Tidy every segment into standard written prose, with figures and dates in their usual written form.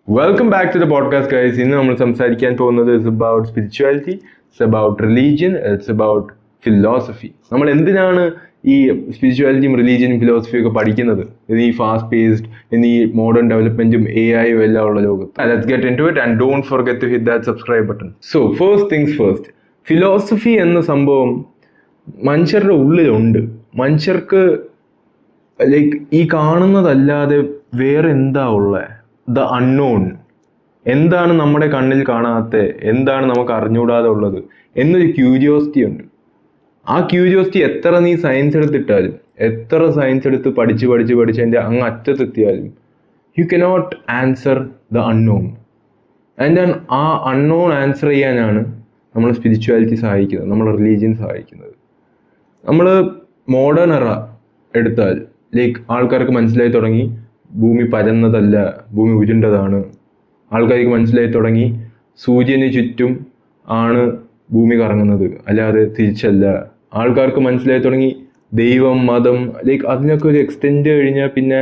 Welcome back to the podcast guys. ഇന്ന് നമ്മൾ സംസാരിക്കാൻ പോകുന്നത് it's about spirituality, it's about religion, it's about philosophy. നമ്മൾ എന്തിനാണ് ഈ സ്പിരിച്വാലിറ്റിയും റിലീജിയനും ഫിലോസഫിയും ഒക്കെ പഠിക്കുന്നത്? ഈ ഫാസ്റ്റ് പേസ്ഡ്, ഈ മോഡേൺ ഡെവലപ്മെന്റും AI എല്ലാം ഉള്ള ലോകത്ത്. Let's get into it and don't forget to hit that subscribe button. So first things first, philosophy എന്ന സംഭവം മനുഷ്യരുടെ ഉള്ളിലുണ്ട്. മനുഷ്യർക്ക് ലൈക്ക് ഈ കാണുന്നതല്ലാതെ വേറെ എന്താ ഉള്ളത്? The unknown. എന്താണ് നമ്മുടെ കണ്ണിൽ കാണാത്ത, എന്താണ് നമുക്ക് അറിഞ്ഞുകൂടാതെ ഉള്ളത് എന്നൊരു ക്യൂരിയോസിറ്റി ഉണ്ട്. ആ ക്യൂരിയോസിറ്റി എത്ര നീ സയൻസ് എടുത്തിട്ടാലും, എത്ര സയൻസ് എടുത്ത് പഠിച്ച് അതിൻ്റെ അങ്ങ് അറ്റത്തെത്തിയാലും you cannot answer the unknown. And ആ അൺനോൺ ആൻസർ ചെയ്യാനാണ് നമ്മൾ സ്പിരിച്വാലിറ്റി സഹായിക്കുന്നത്, നമ്മൾ റിലീജിയൻ സഹായിക്കുന്നത്. നമ്മൾ മോഡേൺ എറ എടുത്താൽ ലൈക്ക് ആൾക്കാർക്ക് മനസ്സിലായി തുടങ്ങി ഭൂമി പരന്നതല്ല, ഭൂമി ഉരുണ്ടതാണ്. ആൾക്കാർക്ക് മനസ്സിലായി തുടങ്ങി സൂര്യന് ചുറ്റും ആണ് ഭൂമി കറങ്ങുന്നത്, അല്ലാതെ തിരിച്ചല്ല. ആൾക്കാർക്ക് മനസ്സിലായി തുടങ്ങി ദൈവം, മതം, ലൈക്ക് അതിനൊക്കെ ഒരു എക്സ്റ്റെൻഡ് കഴിഞ്ഞാൽ പിന്നെ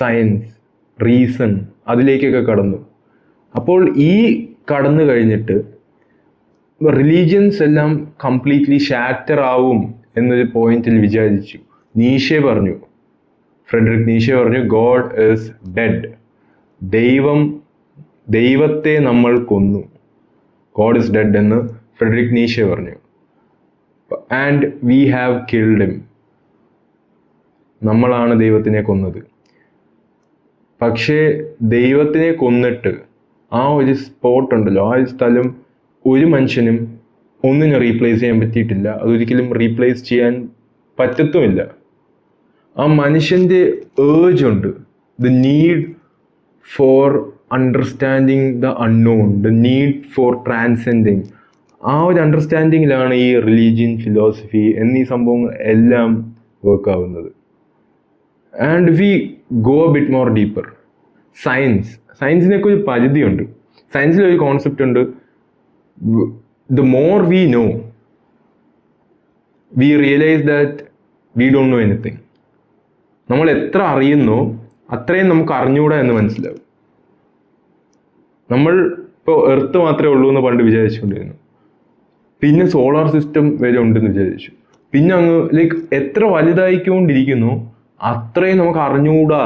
സയൻസ്, റീസൺ അതിലേക്കൊക്കെ കടന്നു. അപ്പോൾ ഈ കടന്നു കഴിഞ്ഞിട്ട് റിലീജിയൻസ് എല്ലാം കംപ്ലീറ്റ്ലി ഷാറ്റർ ആവും എന്നൊരു പോയിന്റിൽ വിചാരിച്ചു. ഫ്രെഡറിക് നീഷെ പറഞ്ഞു ഗോഡ് ഈസ് ഡെഡ്. ദൈവത്തെ നമ്മൾ കൊന്നു. ഗോഡ് ഈസ് ഡെഡ് എന്ന് ഫ്രെഡറിക് നീഷെ പറഞ്ഞു. And we have killed him. നമ്മളാണ് ദൈവത്തിനെ കൊന്നത്. പക്ഷേ ദൈവത്തിനെ കൊന്നിട്ട് ആ ഒരു സ്പോട്ട് ഉണ്ടല്ലോ, ആ ഒരു സ്ഥലം ഒരു മനുഷ്യനും ഒന്നിനും റീപ്ലേസ് ചെയ്യാൻ പറ്റിയിട്ടില്ല. അതൊരിക്കലും റീപ്ലേസ് ചെയ്യാൻ പറ്റത്തുമില്ല. ആ മനുഷ്യൻ്റെ ഏർജ് ഉണ്ട്, the need for understanding the unknown, the need for transcending. ആ ഒരു അണ്ടർസ്റ്റാൻഡിങ്ങിലാണ് ഈ റിലീജിയൻ, ഫിലോസഫി എന്നീ സംഭവങ്ങൾ എല്ലാം വർക്ക് ആവുന്നത്. And we go bit more deeper. സയൻസിനൊക്കെ ഒരു പരിധിയുണ്ട്. സയൻസിലൊരു കോൺസെപ്റ്റ് ഉണ്ട്, the more we know, we realize that we don't know anything. നമ്മൾ എത്ര അറിയുന്നോ അത്രയും നമുക്ക് അറിഞ്ഞുകൂടാ എന്ന് മനസ്സിലാവും. നമ്മൾ ഇപ്പോൾ എർത്ത് മാത്രമേ ഉള്ളൂ എന്ന് പണ്ട് വിചാരിച്ചുകൊണ്ടിരുന്നു. പിന്നെ സോളാർ സിസ്റ്റം വരെ ഉണ്ടെന്ന് വിചാരിച്ചു. പിന്നെ അങ്ങ് ലൈക്ക് എത്ര വലുതായിക്കൊണ്ടിരിക്കുന്നു അത്രയും നമുക്ക് അറിഞ്ഞുകൂടാ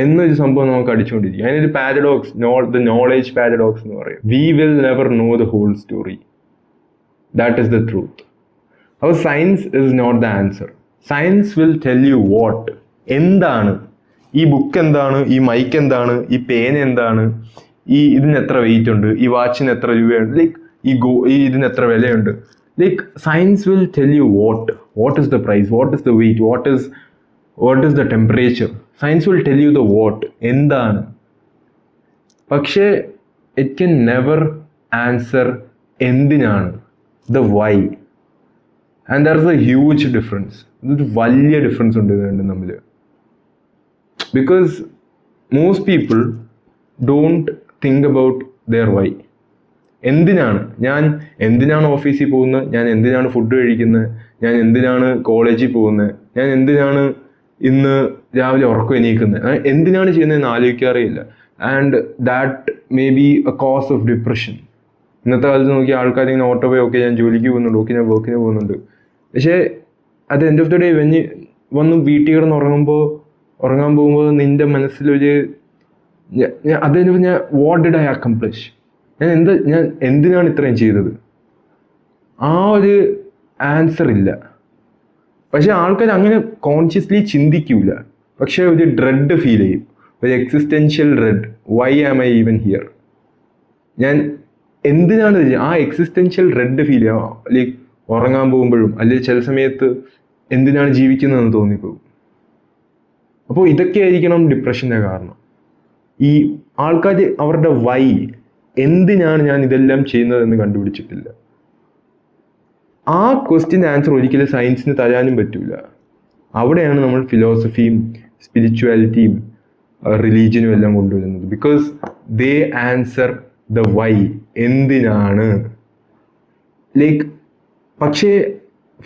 എന്നൊരു സംഭവം നമുക്ക് അടിച്ചുകൊണ്ടിരിക്കും. അതിനൊരു പാരഡോക്സ്, ദ നോളേജ് പാരഡോക്സ് എന്ന് പറയും. We will never know the whole story. That is the truth. അപ്പോൾ science is not the answer. Science will tell you what, എന്താണ് ഈ ബുക്ക്, എന്താണ് ഈ മൈക്ക്, എന്താണ് ഈ പേന, എന്താണ് ഇതിന് എത്ര വെയിറ്റ് ഉണ്ട്, ഈ വാച്ചിന് എത്ര രൂപയുണ്ട്, ലൈക്ക് ഇതിന് എത്ര വിലയുണ്ട്. Like science will tell you what is the price, what is the weight, what is the temperature. Science will tell you the what, എന്താണ്. പക്ഷേ ഇറ്റ് കൻ നെവർ ആൻസർ എന്തിനാണ്, the why. And there is a huge difference. ഇതൊരു വലിയ difference ഉണ്ട് ഇത് രണ്ടും തമ്മിൽ. Because most people don't think about their why. ഞാൻ എന്തിനാണ് ഓഫീസിൽ പോകുന്നത്, ഞാൻ എന്തിനാണ് ഫുഡ് കഴിക്കുന്നത്, ഞാൻ എന്തിനാണ് കോളേജിൽ പോകുന്നത്, ഞാൻ എന്തിനാണ് ഇന്ന് രാവിലെ ഉറക്കം എണീക്കുന്നത്, എന്തിനാണ് ചെയ്യുന്നതെന്ന് ആലോചിക്കാറേ ഇല്ല. And that may be a cause of depression. ഇന്നത്തെ കാലത്ത് നോക്കി ആൾക്കാർ ഇങ്ങനെ ഓട്ടോപോയി, ഓക്കെ ഞാൻ ജോലിക്ക് പോകുന്നുണ്ട്, ഓക്കെ ഞാൻ വർക്കിന് പോകുന്നുണ്ട്. പക്ഷേ at end of the day വന്ന് വീട്ടിൽ കിടന്ന് ഉറങ്ങാൻ പോകുമ്പോൾ നിൻ്റെ മനസ്സിലൊരു ഞാൻ വാട്ട് ഡിഡ് ഐ അക്കംപ്ലിഷ്, ഞാൻ എന്തിനാണ് ഇത്രയും ചെയ്തത്, ആ ഒരു ആൻസർ ഇല്ല. പക്ഷെ ആൾക്കാർ അങ്ങനെ കോൺഷ്യസ്ലി ചിന്തിക്കൂല. പക്ഷെ ഒരു ഡ്രെഡ് ഫീൽ ചെയ്യും, ഒരു existential dread. Why am I even here, ഞാൻ എന്തിനാണ് ആ എക്സിസ്റ്റൻഷ്യൽ ഡ്രെഡ് ഫീൽ ചെയ്യുക. ലൈക്ക് ഉറങ്ങാൻ പോകുമ്പോഴും അല്ലെങ്കിൽ ചില സമയത്ത് എന്തിനാണ് ജീവിക്കുന്നതെന്ന് തോന്നിപ്പോകും. അപ്പോൾ ഇതൊക്കെ ആയിരിക്കണം ഡിപ്രഷൻ്റെ കാരണം. ഈ ആൾക്കാർ അവരുടെ വൈ, എന്തിനാണ് ഞാൻ ഇതെല്ലാം ചെയ്യുന്നതെന്ന് കണ്ടുപിടിച്ചിട്ടില്ല. ആ ക്വസ്റ്റ്യൻ ആൻസർ ഒരിക്കലും സയൻസിന് തരാനും പറ്റില്ല. അവിടെയാണ് നമ്മൾ ഫിലോസഫിയും സ്പിരിച്വാലിറ്റിയും റിലീജിയനും എല്ലാം കൊണ്ടുവരുന്നത്. Because they answer the why, എന്തിനാണ്. ലൈക്ക് പക്ഷേ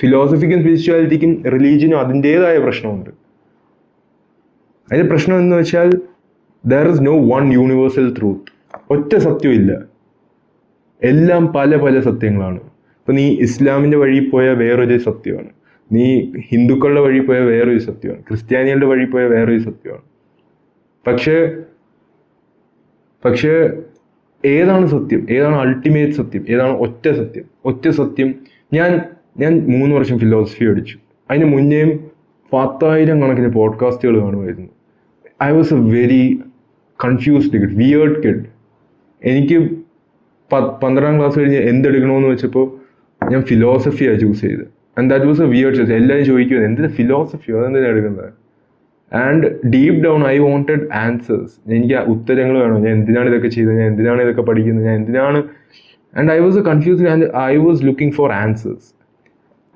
ഫിലോസഫിക്കും സ്പിരിച്വാലിറ്റിക്കും റിലീജിയനും അതിൻ്റേതായ പ്രശ്നമുണ്ട്. അതിൻ്റെ പ്രശ്നം എന്ന് വെച്ചാൽ there is no one universal truth. ഒറ്റ സത്യമില്ല, എല്ലാം പല പല സത്യങ്ങളാണ്. ഇപ്പം നീ ഇസ്ലാമിൻ്റെ വഴി പോയ വേറൊരു സത്യമാണ്, നീ ഹിന്ദുക്കളുടെ വഴി പോയ വേറൊരു സത്യമാണ്, ക്രിസ്ത്യാനികളുടെ വഴി പോയ വേറൊരു സത്യമാണ്. പക്ഷേ ഏതാണ് സത്യം? ഏതാണ് അൾട്ടിമേറ്റ് സത്യം? ഏതാണ് ഒറ്റ സത്യം? ഒറ്റ സത്യം. ഞാൻ 3 വർഷം ഫിലോസഫി പഠിച്ചു. അതിന് മുന്നേയും 10,000 കണക്കിന് പോഡ്കാസ്റ്റുകൾ കാണുമായിരുന്നു. I was A very confused kid, weird kid. എനിക്ക് 12ാം ക്ലാസ് കഴിഞ്ഞ് എന്തെടുക്കണമെന്ന് വെച്ചപ്പോൾ ഞാൻ ഫിലോസഫിയാണ് ചൂസ് ചെയ്തത്. And that was A weird choice. എല്ലാവരും ചോദിക്കുന്നത് എന്തിനാ ഫിലോസഫിയോ, അതെന്തിനാണ് എടുക്കുന്നത്? And deep down I wanted answers. എനിക്ക് ഉത്തരങ്ങൾ വേണം. ഞാൻ എന്തിനാണ് ഇതൊക്കെ ചെയ്തത്? ഞാൻ എന്തിനാണ് ഇതൊക്കെ പഠിക്കുന്നത്? ഞാൻ എന്തിനാണ്? And I was confused and I was looking for answers.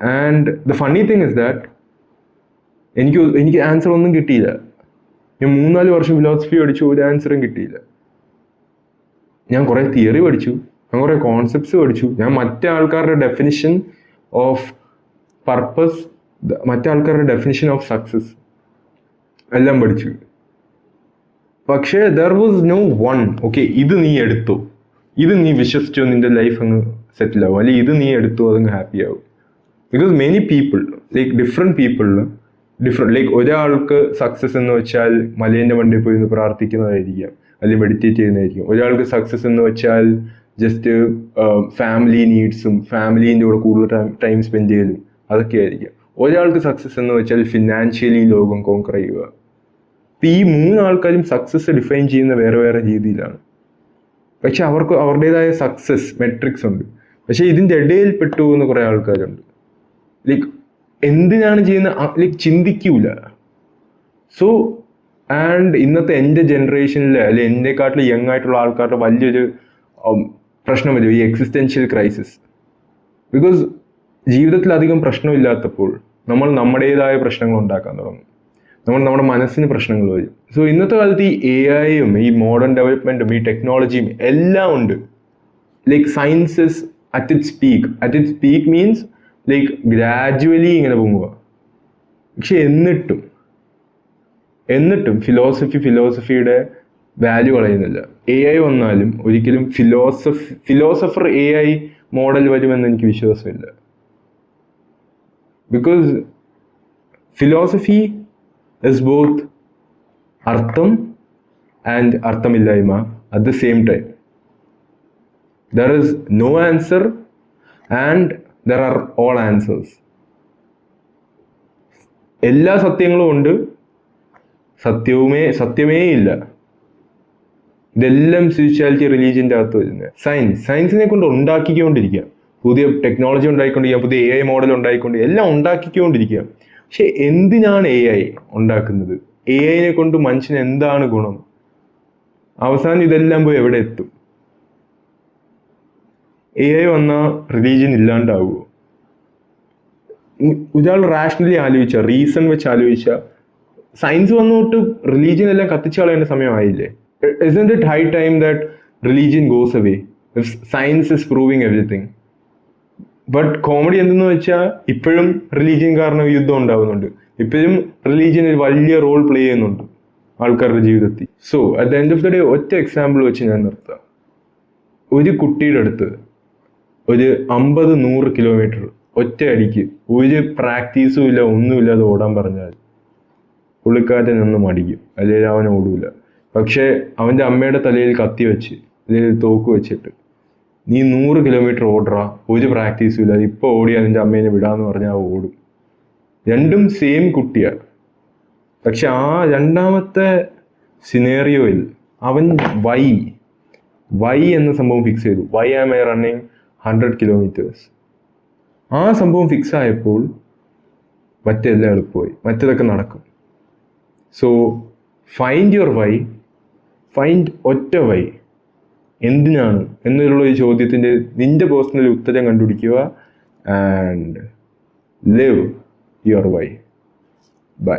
And the funny thing is that എനിക്ക് ആൻസർ ഒന്നും കിട്ടിയില്ല. ഞാൻ 3-4 വർഷം ഫിലോസഫി പഠിച്ചു, ഒരു ആൻസറും കിട്ടിയില്ല. ഞാൻ കുറേ തിയറി പഠിച്ചു, ഞാൻ കുറേ കോൺസെപ്റ്റ്സ് പഠിച്ചു, ഞാൻ മറ്റേ ആൾക്കാരുടെ ഡെഫിനിഷൻ ഓഫ് പർപ്പസ്, മറ്റേ ആൾക്കാരുടെ ഡെഫിനിഷൻ ഓഫ് സക്സസ് എല്ലാം പഠിച്ചു. പക്ഷേ there was no one, okay ഇത് നീ എടുത്തോ, ഇത് നീ വിശ്വസിച്ചോ, നിന്റെ ലൈഫ് അങ്ങ് സെറ്റിൽ ആവും, അല്ലെങ്കിൽ ഇത് നീ എടുത്തോ അതങ്ങ് ഹാപ്പി ആവും. Because many people like different പീപ്പിളിന് ലൈക്ക് ഒരാൾക്ക് സക്സസ് എന്ന് വെച്ചാൽ മലേൻ്റെ മണ്ടിൽ പോയി നിന്ന് പ്രാർത്ഥിക്കുന്നതായിരിക്കാം, അല്ലെങ്കിൽ മെഡിറ്റേറ്റ് ചെയ്യുന്നതായിരിക്കും. ഒരാൾക്ക് സക്സസ് എന്ന് വെച്ചാൽ ജസ്റ്റ് ഫാമിലി നീഡ്സും ഫാമിലീൻ്റെ കൂടെ കൂടുതൽ ടൈം സ്പെൻഡ് ചെയ്യലും അതൊക്കെ ആയിരിക്കാം. ഒരാൾക്ക് സക്സസ് എന്ന് വെച്ചാൽ ഫിനാൻഷ്യലി ലോകം കോൺക്വർ ചെയ്യുക. ഇപ്പം ഈ 3 ആൾക്കാരും സക്സസ് ഡിഫൈൻ ചെയ്യുന്ന വേറെ വേറെ രീതിയിലാണ്. പക്ഷെ അവർക്ക് അവരുടേതായ സക്സസ് മെട്രിക്സ് ഉണ്ട്. പക്ഷേ ഇതിൻ്റെ ഇടയിൽ പെട്ടുപോകുന്ന കുറേ ആൾക്കാരുണ്ട്. ലൈക്ക് എന്തിനാണ് ചെയ്യുന്ന ലൈക്ക് ചിന്തിക്കൂല. സോ ആൻഡ് ഇന്നത്തെ എൻ്റെ ജനറേഷനിൽ അല്ലെങ്കിൽ എന്നെക്കാട്ടിൽ യങ് ആയിട്ടുള്ള ആൾക്കാരുടെ വലിയൊരു പ്രശ്നം വരും ഈ എക്സിസ്റ്റൻഷ്യൽ ക്രൈസിസ്. ബിക്കോസ് ജീവിതത്തിൽ അധികം പ്രശ്നമില്ലാത്തപ്പോൾ നമ്മൾ നമ്മുടേതായ പ്രശ്നങ്ങൾ ഉണ്ടാക്കാൻ തുടങ്ങും. നമ്മുടെ മനസ്സിന് പ്രശ്നങ്ങൾ വരും. സോ ഇന്നത്തെ കാലത്ത് ഈ AI-യും ഈ മോഡേൺ ഡെവലപ്മെൻറ്റും ഈ ടെക്നോളജിയും എല്ലാം ഉണ്ട്. Like science is at its peak means like gradually ഇങ്ങനെ പൊങ്ങുക. പക്ഷെ എന്നിട്ടും ഫിലോസഫിയുടെ വാല്യൂ കളയുന്നില്ല. AI വന്നാലും ഒരിക്കലും ഫിലോസഫർ AI മോഡൽ വരുമെന്ന് എനിക്ക് വിശ്വാസമില്ല. ബിക്കോസ് ഫിലോസഫി ഇസ് ബോത്ത് അർത്ഥം ആൻഡ് അർത്ഥമില്ലായ്മ at the same time. There is no answer and there are all answers. എല്ലാ സത്യങ്ങളും ഉണ്ട്, സത്യമേ ഇല്ല. ഇതെല്ലാം സ്പിരിച്വാലിറ്റി റിലീജിയൻ്റെ അകത്ത് വരുന്നത്. സയൻസിനെ കൊണ്ട് ഉണ്ടാക്കിക്കൊണ്ടിരിക്കുക, പുതിയ ടെക്നോളജി ഉണ്ടായിക്കൊണ്ടിരിക്കുക, പുതിയ AI മോഡൽ ഉണ്ടായിക്കൊണ്ടിരിക്കുക, എല്ലാം ഉണ്ടാക്കിക്കൊണ്ടിരിക്കുക. പക്ഷെ എന്തിനാണ് AI ഉണ്ടാക്കുന്നത്? AI-നെ കൊണ്ട് മനുഷ്യന് എന്താണ് ഗുണം? അവസാനം ഇതെല്ലാം പോയി എവിടെ എത്തും? AI വന്നാൽ റിലീജിയൻ ഇല്ലാണ്ടാവുമോ? ഒരാൾ റാഷണലി ആലോചിച്ചാൽ, റീസൺ വെച്ച് ആലോചിച്ചാൽ, സയൻസ് വന്നോട്ട് റിലീജിയൻ എല്ലാം കത്തിച്ചു കളയേണ്ട സമയമായില്ലേ? Isn't it high time that religion goes away if science is proving everything? But comedy എന്തെന്ന് വെച്ചാൽ ഇപ്പോഴും റിലീജിയൻ കാരണം യുദ്ധം ഉണ്ടാവുന്നുണ്ട്. ഇപ്പോഴും റിലീജിയൻ ഒരു വലിയ റോൾ പ്ലേ ചെയ്യുന്നുണ്ട് ആൾക്കാരുടെ ജീവിതത്തിൽ. So at the end of the day ഒറ്റ എക്സാമ്പിൾ വെച്ച് ഞാൻ നിർത്താം. ഒരു കുട്ടിയുടെ അടുത്ത് ഒരു 50-100 കിലോമീറ്റർ ഒറ്റ അടിക്ക് ഒരു പ്രാക്ടീസും ഇല്ല, ഒന്നുമില്ലാതെ ഓടാൻ പറഞ്ഞാൽ പുള്ളിക്കാരൻ നിന്ന് മടിക്കും, അല്ലെങ്കിൽ അവൻ ഓടൂല. പക്ഷേ അവൻ്റെ അമ്മയുടെ തലയിൽ കത്തി വെച്ച് അല്ലെങ്കിൽ തോക്ക് വെച്ചിട്ട് നീ 100 കിലോമീറ്റർ ഓടറാ, ഒരു പ്രാക്ടീസും ഇല്ല, ഇപ്പോൾ ഓടിയാൽ നിൻ്റെ അമ്മേനെ വിടാന്ന് പറഞ്ഞാൽ ഓടും. രണ്ടും സെയിം കുട്ടിയാണ്. പക്ഷെ ആ രണ്ടാമത്തെ സിനേറിയോയിൽ അവൻ വൈ എന്ന സംഭവം ഫിക്സ് ചെയ്തു. Why am I running 100 kilometres? ആ സംഭവം ഫിക്സ് ആയപ്പോൾ മറ്റെല്ലാം എളുപ്പമായി, മറ്റേതൊക്കെ നടക്കും. So find your why, find ഒറ്റ വൈ. എന്തിനാണ് എന്നുള്ള ഈ ചോദ്യത്തിൻ്റെ നിൻ്റെ പേഴ്സണൽ ഉത്തരം കണ്ടുപിടിക്കുക. And live your why. By.